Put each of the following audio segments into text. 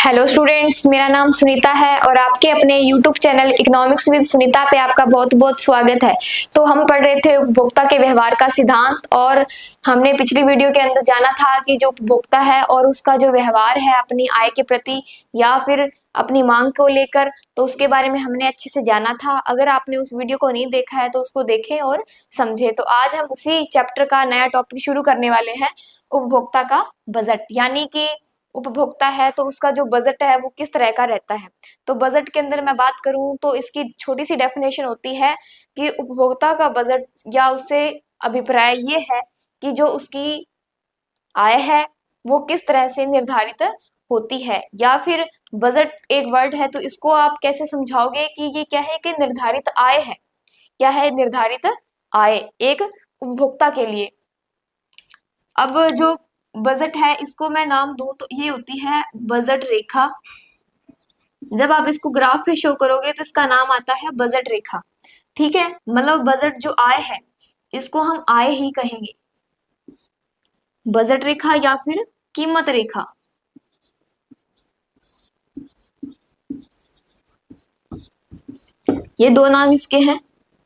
Hello students, मेरा नाम सुनीता है और आपके अपने YouTube channel economics with Sunita पे आपका बहुत बहुत स्वागत है। तो हम पढ़ रहे थे उपभोक्ता के व्यवहार का सिद्धांत और हमने पिछली वीडियो के अंदर जाना था कि जो उपभोक्ता है और उसका जो व्यवहार है अपनी आय के प्रति या फिर अपनी मांग को लेकर, तो उसके बारे में हमने अच्छे से जाना था। अगर आपने उस वीडियो को नहीं देखा है तो उसको देखें और समझे। तो आज हम उसी चैप्टर का नया टॉपिक शुरू करने वाले हैं, उपभोक्ता का बजट। यानी कि उपभोक्ता है तो उसका जो बजट है वो किस तरह का रहता है। तो बजट के अंदर मैं बात करूं तो इसकी छोटी सी डेफिनेशन होती है कि उपभोक्ता का बजट या उससे अभिप्राय ये है कि जो उसकी आय है वो किस तरह से निर्धारित होती है। या फिर बजट एक वर्ड है तो इसको आप कैसे समझाओगे कि ये क्या है कि निर्धारित आय है। क्या है निर्धारित आय एक उपभोक्ता के लिए। अब जो बजट है इसको मैं नाम दूं तो ये होती है बजट रेखा। जब आप इसको ग्राफ पे शो करोगे तो इसका नाम आता है बजट रेखा। ठीक है, मतलब बजट जो आय है इसको हम आय ही कहेंगे, बजट रेखा या फिर कीमत रेखा। ये दो नाम इसके हैं।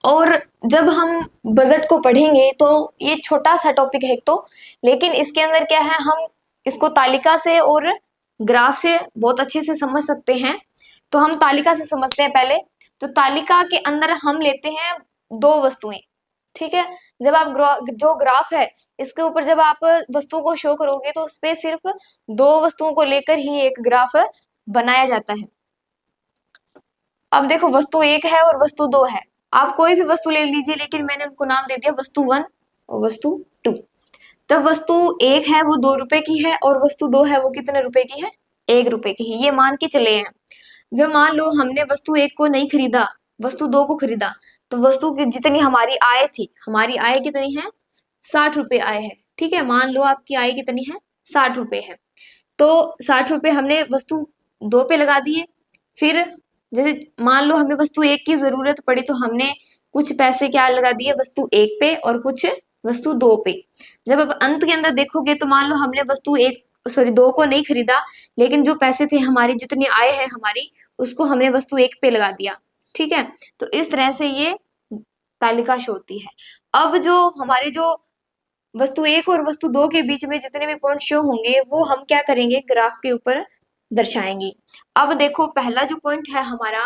और जब हम बजट को पढ़ेंगे तो ये छोटा सा टॉपिक है एक तो, लेकिन इसके अंदर क्या है, हम इसको तालिका से और ग्राफ से बहुत अच्छे से समझ सकते हैं। तो हम तालिका से समझते हैं पहले। तो तालिका के अंदर हम लेते हैं दो वस्तुएं। ठीक है, जब आप जो ग्राफ है इसके ऊपर जब आप वस्तुओं को शो करोगे तो उस पे सिर्फ दो वस्तुओं को लेकर ही एक ग्राफ बनाया जाता है। अब देखो, वस्तु एक है और वस्तु दो है। आप कोई भी वस्तु ले लीजिए, लेकिन मैंने उनको नाम दे दिया वस्तु वन और वस्तु टू। तो वस्तु एक है वो 2 रुपए की है और वस्तु दो है वो कितने रुपए की है, 1 रुपए की है। ये मान के चले हैं। जब मान लो हमने वस्तु एक को नहीं खरीदा, वस्तु दो को खरीदा, तो वस्तु की जितनी हमारी आय थी, हमारी आय कितनी है, 60 रुपए आय है। ठीक है, मान लो आपकी आय कितनी है, 60 रुपए है। तो 60 रुपए हमने वस्तु दो पे लगा दिए। फिर जैसे मान लो हमें वस्तु एक की जरूरत पड़ी तो हमने कुछ पैसे क्या लगा दिए वस्तु एक पे और कुछ वस्तु दो पे। जब अब अंत के अंदर देखोगे तो मान लो हमने वस्तु एक सॉरी दो को नहीं खरीदा, लेकिन जो पैसे थे हमारी जितनी आय है हमारी उसको हमने वस्तु एक पे लगा दिया। ठीक है, तो इस तरह से ये तालिका शो होती है। अब जो हमारे जो वस्तु एक और वस्तु दो के बीच में जितने भी पॉइंट शो होंगे वो हम क्या करेंगे, ग्राफ के ऊपर दर्शाएंगे। अब देखो, पहला जो पॉइंट है हमारा,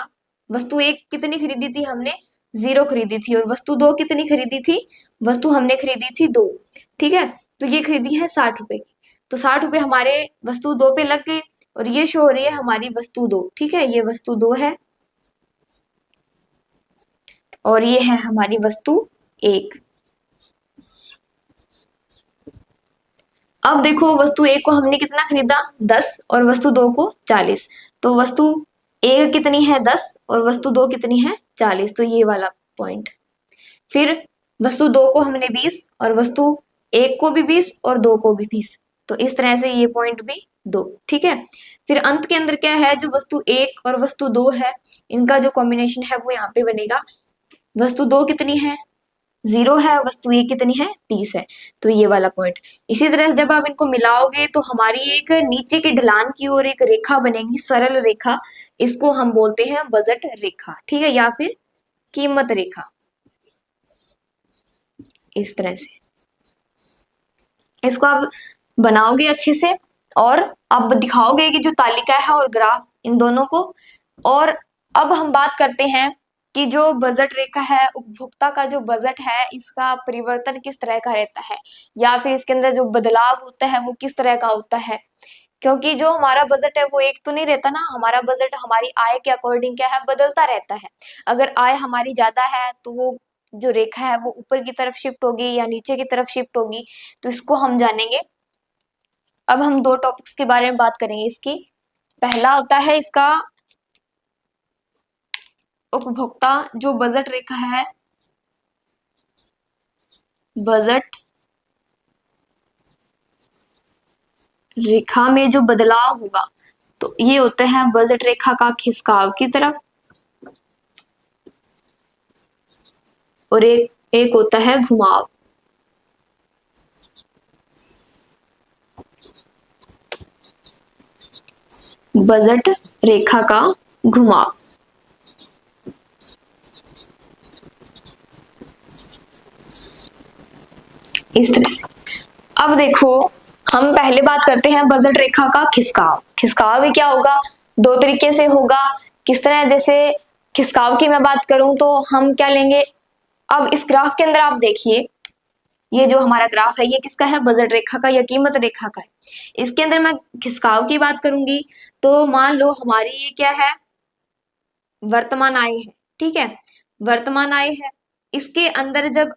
वस्तु एक कितनी खरीदी थी हमने, 0 खरीदी थी। और वस्तु दो कितनी खरीदी थी, वस्तु हमने खरीदी थी 2। ठीक है, तो ये खरीदी है 60 रुपए की। तो 60 रुपए हमारे वस्तु दो पे लग गए और ये शो हो रही है हमारी वस्तु दो। ठीक है, ये वस्तु दो है और ये है हमारी वस्तु एक। अब देखो, वस्तु एक को हमने कितना खरीदा, 10 और वस्तु दो को 40। तो वस्तु एक कितनी है, 10 और वस्तु दो कितनी है, 40। तो ये वाला पॉइंट। फिर वस्तु दो को हमने 20 और वस्तु एक को भी 20 और दो को भी 20। तो इस तरह से ये पॉइंट भी दो। ठीक है, फिर अंत के अंदर क्या है, जो वस्तु एक और वस्तु दो है इनका जो कॉम्बिनेशन है वो यहाँ पे बनेगा। वस्तु दो कितनी है, 0 है, वस्तु एक कितनी है, 30 है। तो ये वाला पॉइंट। इसी तरह से जब आप इनको मिलाओगे तो हमारी एक नीचे की ढलान की ओर एक रेखा बनेगी, सरल रेखा। इसको हम बोलते हैं बजट रेखा। ठीक है, या फिर कीमत रेखा। इस तरह से इसको आप बनाओगे अच्छे से और आप दिखाओगे कि जो तालिका है और ग्राफ इन दोनों को। और अब हम बात करते हैं कि जो बजट रेखा है, उपभोक्ता का जो बजट है इसका परिवर्तन किस तरह का रहता है या फिर इसके अंदर जो बदलाव होता है वो किस तरह का होता है। क्योंकि जो हमारा बजट है वो एक तो नहीं रहता ना, हमारा बजट हमारी आय के अकॉर्डिंग क्या है, बदलता रहता है। अगर आय हमारी ज्यादा है तो वो जो रेखा है वो ऊपर की तरफ शिफ्ट होगी या नीचे की तरफ शिफ्ट होगी। तो इसको हम जानेंगे। अब हम दो टॉपिक्स के बारे में बात करेंगे इसकी। पहला होता है इसका उपभोक्ता जो बजट रेखा है, बजट रेखा में जो बदलाव होगा तो ये होते हैं बजट रेखा का खिसकाव की तरफ और एक होता है घुमाव। बजट रेखा का घुमाव। इस तरह से। अब देखो, हम पहले बात करते हैं बजट रेखा का खिसकाव। खिसकाव भी क्या होगा, दो तरीके से होगा। किस तरह, जैसे खिसकाव की मैं बात करूं तो हम क्या लेंगे, अब इस ग्राफ के अंदर आप देखिए, ये जो हमारा ग्राफ है ये किसका है, बजट रेखा का या कीमत रेखा का है। इसके अंदर मैं खिसकाव की बात करूंगी तो मान लो हमारी ये क्या है, वर्तमान आय है, ठीक है, वर्तमान आय है। इसके अंदर जब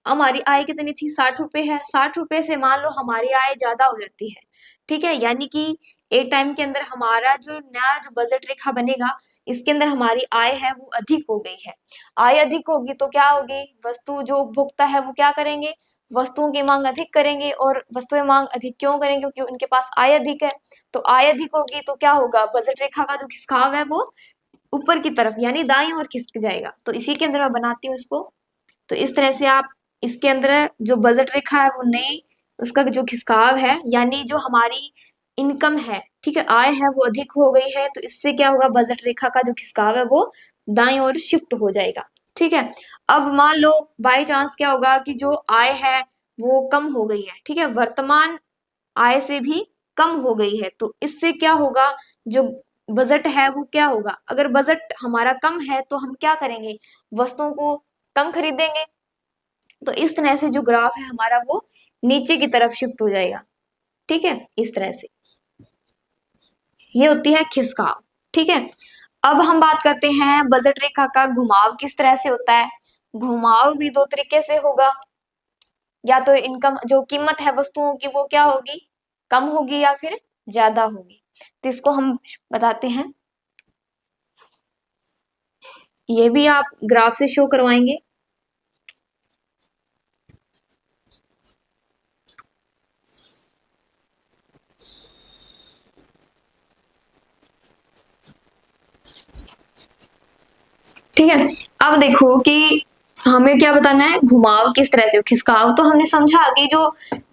हमारी आय कितनी थी, 60 रुपए है, 60 रुपए से मान लो हमारी आय ज्यादा हो जाती है, ठीक है, यानी कि एक टाइम के अंदर हमारा जो नया जो बजट रेखा बनेगा, इसके अंदर हमारी आय है वो अधिक हो गई है। आय अधिक होगी तो क्या होगी, वस्तु जो उपभोक्ता है वो क्या करेंगे, वस्तुओं की मांग अधिक करेंगे। और वस्तुएं मांग अधिक क्यों करेंगे, क्योंकि उनके पास आय अधिक है। तो आय अधिक होगी तो क्या होगा, बजट रेखा का जो खिसकाव है वो ऊपर की तरफ यानी दाईं ओर खिसक जाएगा। तो इसी के अंदर मैं बनाती हूँ इसको। तो इस तरह से आप इसके अंदर जो बजट रेखा है वो नई, उसका जो खिसकाव है यानी जो हमारी इनकम है, ठीक है, आय है वो अधिक हो गई है, तो इससे क्या होगा, बजट रेखा का जो खिसकाव है वो दाईं ओर शिफ्ट हो जाएगा, ठीक है। अब मान लो बाय चांस क्या होगा कि जो आय है वो कम हो गई है, ठीक है, वर्तमान आय से भी कम हो गई है, तो इससे क्या होगा, जो बजट है वो क्या होगा, अगर बजट हमारा कम है तो हम क्या करेंगे, वस्तुओं को कम खरीदेंगे। तो इस तरह से जो ग्राफ है हमारा वो नीचे की तरफ शिफ्ट हो जाएगा, ठीक है, इस तरह से। ये होती है खिसकाव, ठीक है। अब हम बात करते हैं बजट रेखा का घुमाव किस तरह से होता है। घुमाव भी दो तरीके से होगा, या तो इनकम जो कीमत है वस्तुओं की वो क्या होगी, कम होगी या फिर ज्यादा होगी। तो इसको हम बताते हैं, ये भी आप ग्राफ से शो करवाएंगे। ठीक है, अब देखो कि हमें क्या बताना है, घुमाव किस तरह से, खिसकाव तो हमने समझा कि जो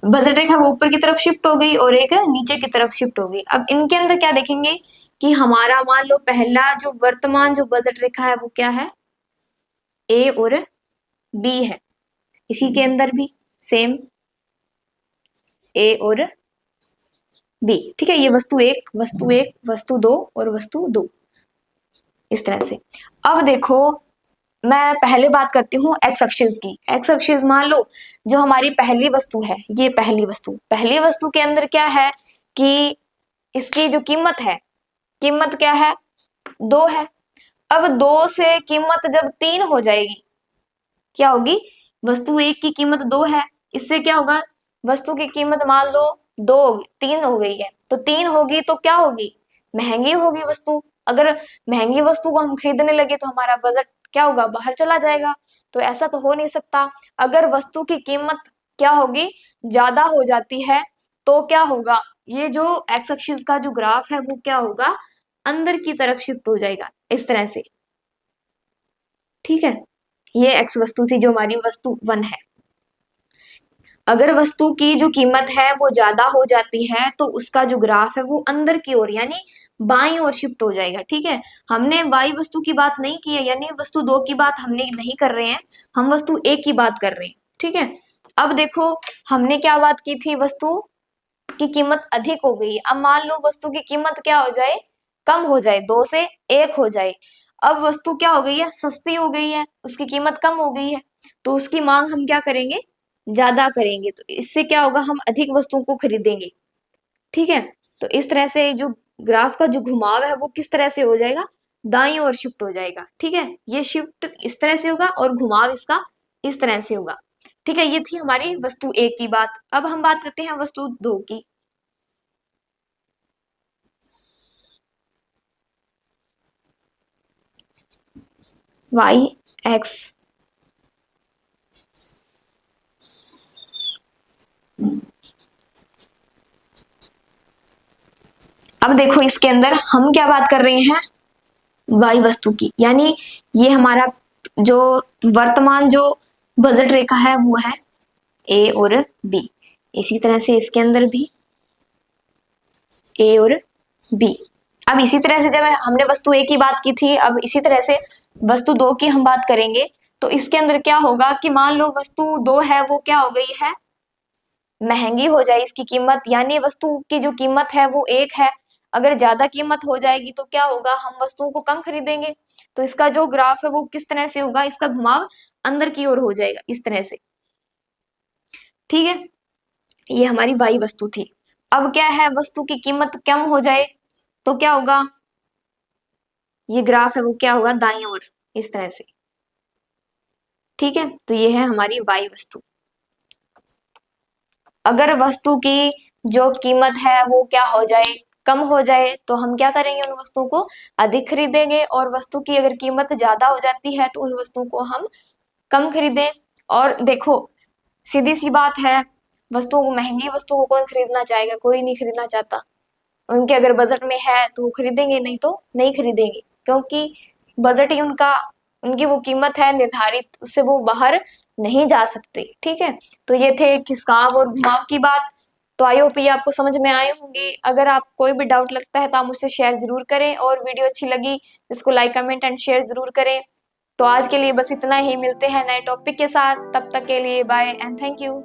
बजट रेखा वो ऊपर की तरफ शिफ्ट हो गई और एक नीचे की तरफ शिफ्ट हो गई। अब इनके अंदर क्या देखेंगे कि हमारा मान लो पहला जो वर्तमान जो बजट रेखा है वो क्या है, ए और बी है। इसी के अंदर भी सेम ए और बी, ठीक है, ये वस्तु एक, वस्तु एक, वस्तु दो और वस्तु दो, इस तरह से। अब देखो, मैं पहले बात करती हूँ एक्स एक्सिस की। एक्स एक्सिस मान लो जो हमारी पहली वस्तु है, ये पहली वस्तु के अंदर क्या है कि इसकी जो कीमत है, कीमत क्या है, 2 है। अब 2 से कीमत जब 3 हो जाएगी, क्या होगी, वस्तु एक की कीमत 2 है, इससे क्या होगा, वस्तु की कीमत मान लो 2 3 हो गई है, तो 3 होगी तो क्या होगी, महंगी होगी वस्तु। अगर महंगी वस्तु को हम खरीदने लगे तो हमारा बजट क्या होगा, बाहर चला जाएगा। तो ऐसा तो हो नहीं सकता। अगर वस्तु की कीमत क्या होगी, ज्यादा हो जाती है, तो क्या होगा, ये जो एक्स एक्सिस का जो ग्राफ है वो क्या होगा, अंदर की तरफ शिफ्ट हो जाएगा, इस तरह से, ठीक है। ये एक्स वस्तु थी जो हमारी वस्तु 1 है। अगर वस्तु की जो कीमत है वो ज्यादा हो जाती है तो उसका जो ग्राफ है वो अंदर की ओर यानी बाईं ओर शिफ्ट हो जाएगा, ठीक है। हमने वाई वस्तु की बात नहीं की है, यानी वस्तु 2 की बात हमने नहीं कर रहे हैं, हम वस्तु 1 की बात कर रहे हैं, ठीक है। अब देखो, हमने क्या बात की थी, वस्तु की कीमत अधिक हो गई। अब मान लो वस्तु की कीमत क्या हो जाए, कम हो जाए, 2 से 1 हो जाए। अब वस्तु क्या हो गई है, सस्ती हो गई है, उसकी कीमत कम हो गई है, तो उसकी मांग हम क्या करेंगे, ज्यादा करेंगे। तो इससे क्या होगा, हम अधिक वस्तुओं को खरीदेंगे, ठीक है। तो इस तरह से जो ग्राफ का जो घुमाव है वो किस तरह से हो जाएगा, दाईं ओर शिफ्ट हो जाएगा, ठीक है। ये शिफ्ट इस तरह से होगा और घुमाव इसका इस तरह से होगा, ठीक है। ये थी हमारी वस्तु 1 की बात। अब हम बात करते हैं वस्तु 2 की। वाई एक्स, अब देखो इसके अंदर हम क्या बात कर रहे हैं, वाई वस्तु की, यानी ये हमारा जो वर्तमान जो बजट रेखा है वो है ए और बी। इसी तरह से इसके अंदर भी ए और बी, अब इसी तरह से जब हमने वस्तु ए की बात की थी, अब इसी तरह से वस्तु दो की हम बात करेंगे। तो इसके अंदर क्या होगा कि मान लो वस्तु दो है वो क्या हो गई है, महंगी हो जाए इसकी कीमत, यानी वस्तु की जो कीमत है वो एक है, अगर ज्यादा कीमत हो जाएगी तो क्या होगा, हम वस्तुओं को कम खरीदेंगे। तो इसका जो ग्राफ है वो किस तरह से होगा, इसका घुमाव अंदर की ओर हो जाएगा इस तरह से। ठीक है, ये हमारी वाई वस्तु थी। अब क्या है, वस्तु की कीमत कम हो जाए तो क्या होगा, ये ग्राफ है वो क्या होगा, दाईं ओर इस तरह से। ठीक है, तो ये है हमारी वाई वस्तु। अगर वस्तु की जो कीमत है वो क्या हो जाए, कम हो जाए, तो हम क्या करेंगे, उन वस्तुओं को अधिक खरीदेंगे, और वस्तु की अगर कीमत ज्यादा हो जाती है तो उन वस्तुओं को हम कम खरीदें। और देखो, सीधी सी बात है, वस्तुओं को, महंगी वस्तुओं को कौन खरीदना चाहेगा, कोई नहीं खरीदना चाहता। उनके अगर बजट में है तो वो खरीदेंगे, नहीं तो नहीं खरीदेंगे, क्योंकि बजट ही उनका, उनकी वो कीमत है निर्धारित, उससे वो बाहर नहीं जा सकते। ठीक है, तो ये थे खिसकाव और घुमाव की बात। तो आई होप ये आपको समझ में आए होंगे। अगर आप कोई भी डाउट लगता है तो आप मुझसे शेयर जरूर करें, और वीडियो अच्छी लगी इसको लाइक कमेंट एंड शेयर जरूर करें। तो आज के लिए बस इतना ही, मिलते हैं नए टॉपिक के साथ, तब तक के लिए बाय एंड थैंक यू।